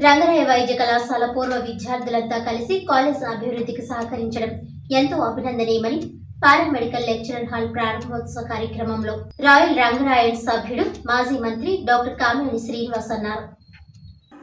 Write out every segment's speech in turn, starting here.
రంగరాయ వైద్య కళాశాల పూర్వ విద్యార్థులంతా కలిసి కాలేజ్ అభివృద్ధికి సహకరించడం ఎంతో అభినందనీయమని పారామెడికల్ లెక్చరర్ హాల్ ప్రారంభోత్సవ కార్యక్రమంలో రాయల్ రంగరాయన్ సభ్యుడు మాజీ మంత్రి డాక్టర్ కామినేని శ్రీనివాస్ అన్నారు.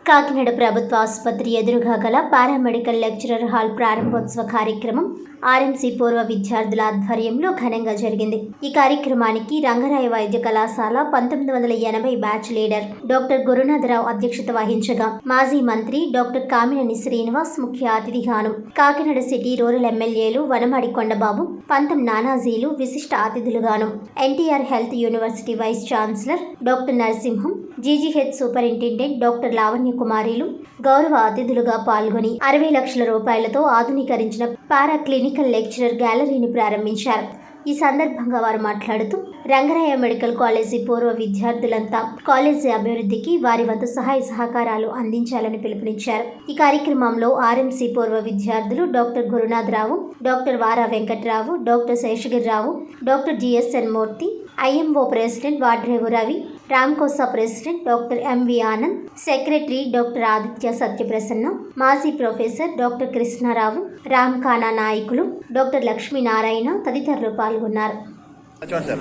కాకినాడ ప్రభుత్వ ఆసుపత్రి ఎదురుగా గల పారామెడికల్ లెక్చరర్ హాల్ ప్రారంభోత్సవ కార్యక్రమం ఆర్ఎంసీ పూర్వ విద్యార్థుల ఆధ్వర్యంలో ఘనంగా జరిగింది. ఈ కార్యక్రమానికి రంగరాయ వైద్య కళాశాల 1980 బ్యాచ్ లీడర్ డాక్టర్ గురునాథరావు అధ్యక్షత వహించగా మాజీ మంత్రి డాక్టర్ కామినేని శ్రీనివాస్ ముఖ్య అతిథిగాను, కాకినాడ సిటీ రూరల్ ఎమ్మెల్యేలు వనమాడి కొండబాబు, పంతం నానాజీలు విశిష్ట అతిథులుగాను, NTR health university vice chancellor doctor Narasimham, GGH superintendent doctor Lavanya కుమారీలు గౌరవ అతిథులుగా పాల్గొని 60 లక్షల రూపాయలతో ఆధునీకరించిన పారా క్లినికల్ లెక్చరర్ గ్యాలరీని ప్రారంభించారు. ఈ సందర్భంగా వారు మాట్లాడుతూ రంగరాయ మెడికల్ కాలేజీ పూర్వ విద్యార్థులంతా కాలేజీ అభివృద్ధికి వారి వంతు సహాయ సహకారాలు అందించాలని పిలుపునిచ్చారు. ఈ కార్యక్రమంలో ఆర్ఎంసీ పూర్వ విద్యార్థులు doctor Gurunatharao, doctor Vara Venkatrao, doctor Seshagirirao, doctor GSN Murthy, IMO president Vadrevu Ravi, రామ్కోసా president doctor MV Anand, secretary doctor Aditya Satyaprasanna, మాజీ ప్రొఫెసర్ డాక్టర్ కృష్ణారావు, రామ్ఖానా నాయకులు డాక్టర్ లక్ష్మీనారాయణ తదితరులు పాల్గొన్నారు. చూడండి సార్.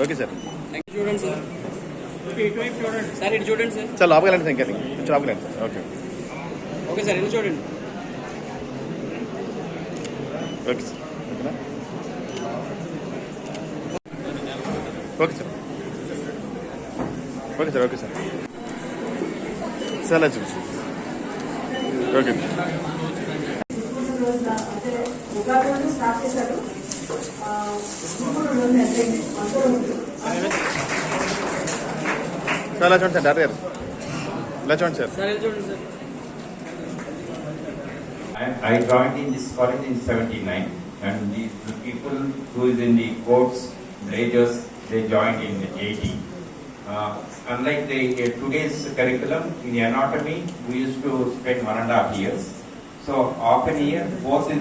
ఓకే సార్, చూడండి సార్. సార్ ఇటు చూడండి సార్. సార్ లోపలికి వెళ్ళండి సార్. ఇంకా లోపలికి వెళ్ళండి సార్. ఓకే ఓకే సార్, ఇటు చూడండి. Okay sir. Okay sir. Okay sir. Okay sir. Sir చూడండి. ఓకే చాలా చూడండి సార్. డాక్టర్ గారు ఇలా చూడండి sir. I joined in this college in 79, and the people who is in the courts, majors, they joined in 80. Unlike today's curriculum, in anatomy, we used to spend 1.5 years. So half a year, both in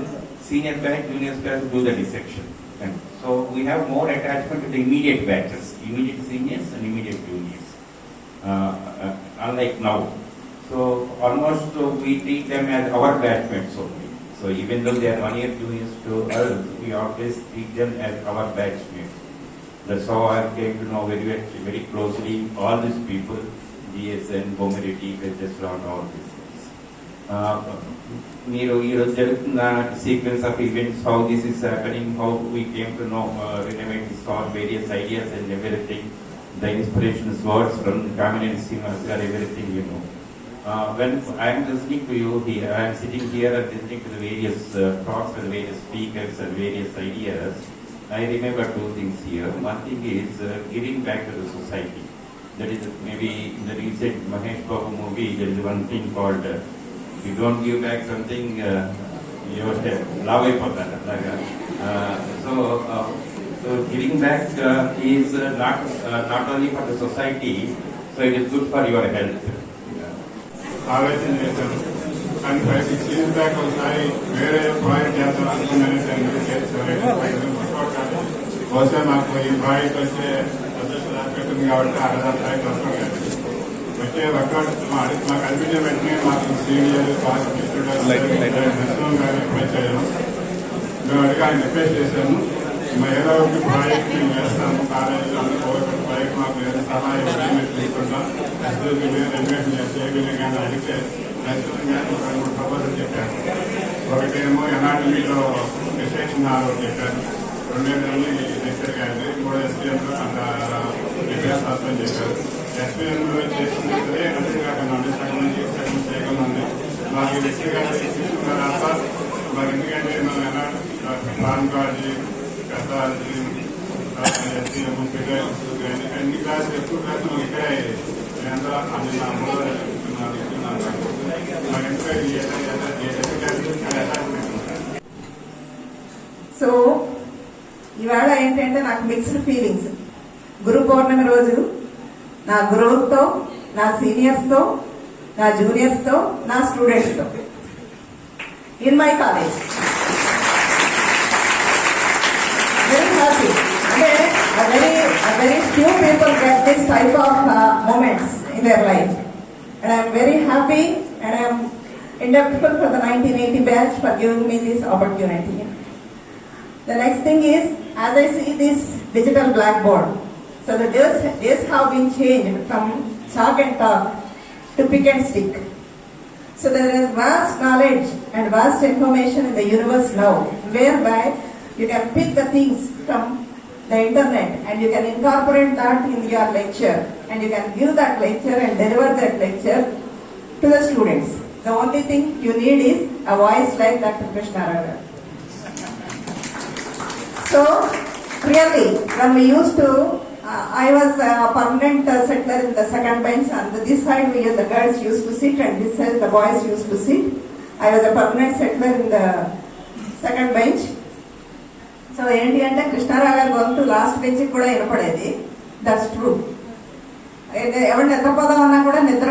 senior class, junior class do the dissection. And so we have more attachment to the immediate batches, immediate seniors and immediate juniors. Unlike now. So almost we treat them as our batchmates only. So even though they are 1 year juniors to us, we always treat them as our batchmates. That's how I came to know very closely all these people, GSN, Bomiriti, Vegesland, all these things. మీరు ఈరోజు జరుగుతున్న sequence of events, how this is happening, how we came to know renovate all various ideas and everything, the inspirations words from Kamineni Srinivas garu, everything you know. When I am listening to you here, I am sitting here and listening to the various talks and various speakers and various ideas. I remember two things here. One thing is giving back to the society. That is maybe in the recent Mahesh Babu movie, there is one thing called if you don't give back something, you love it for that. So giving back is not only for the society, so it is good for your health. ఆలోచన చేశాను. కానీ 5-6 years back ఒకసారి వేరే project చేద్దాం అనుకున్నాను. బహుశా మాకు ఈ ప్రాజెక్ట్ వచ్చే అదృష్టం ఆస్పెక్ట్ కాబట్టి 60,000 వస్తాం. వచ్చే వర్కౌట్ మాకు అనిపించే వెంటనే మాకు సీనియర్ నరసింహం గారు రిక్వెస్ట్ చేయాము. మేము అడిగి ఆయన రిక్వెస్ట్ చేశాము, ఏదో ఒక ప్రాజెక్ట్ మేము చేస్తాము కాలేజీలో, అందుకోసం ప్రాజెక్ట్ మాకు ఏదో సహాయం మేము తీసుకుంటాం, రెన్యువేషన్ చేయగలిగే కానీ అడిగితే ఖచ్చితంగా 2-3 ప్రపోజల్ చెప్పారు. ఒకటేమో ఎనాటమీలో డిసెక్షన్ హాల్ చెప్పారు, 2 లెక్చర్ గారి, 3 ఎస్పీఎంలో అంత రిపేర్ శాస్త్రం చెప్పారు. ఎస్పీఎంలో చేసినట్లే అంతేకాకుండా సగం చేయకుండా ఉంది. మాకు లెక్చర్ గారు తీసుకున్న తర్వాత మరి ఎందుకంటే మనం పాన్ కార్డు పెద్దాలజీ అన్ని క్లాసులు ఎక్కువ క్లాసులు మాకు ఇక్కడే ఎంత అన్ని నా మూడు మాకు ఇంకా సో ఇవాళ ఏంటంటే నాకు మిక్స్డ్ ఫీలింగ్స్. గురు పౌర్ణమి రోజు నా గురువుతో, నా సీనియర్స్తో, నా జూనియర్స్తో, నా స్టూడెంట్స్తో in my college. Very happy. అంటే very few people get this type of moments in their life, and I am very happy and I am indebted for the 1980 batch for giving me this opportunity. The next thing is, as I see this digital blackboard, so the days have been changed from chalk and talk to pick and stick. So there is vast knowledge and vast information in the universe now, whereby you can pick the things from the internet and you can incorporate that in your lecture, and you can give that lecture and deliver that lecture to the students. The only thing you need is a voice like Dr. Krishna Rao. So really, when we used to, I was a permanent settler in the second bench, and this side the girls used to sit and this side the boys used to sit. I was a permanent settler in the second bench. So ఏంటి అంటే కృష్ణారావు గారి గొంతు last bench కూడా వినపడేది. That's true. ఎవరు నిద్రపోదామన్నా కూడా నిద్ర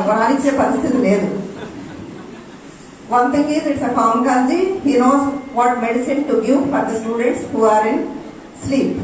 రానిచ్చే పరిస్థితి లేదు. One thing is it's a pharmacology. He knows what medicine to give for the students who are in sleep.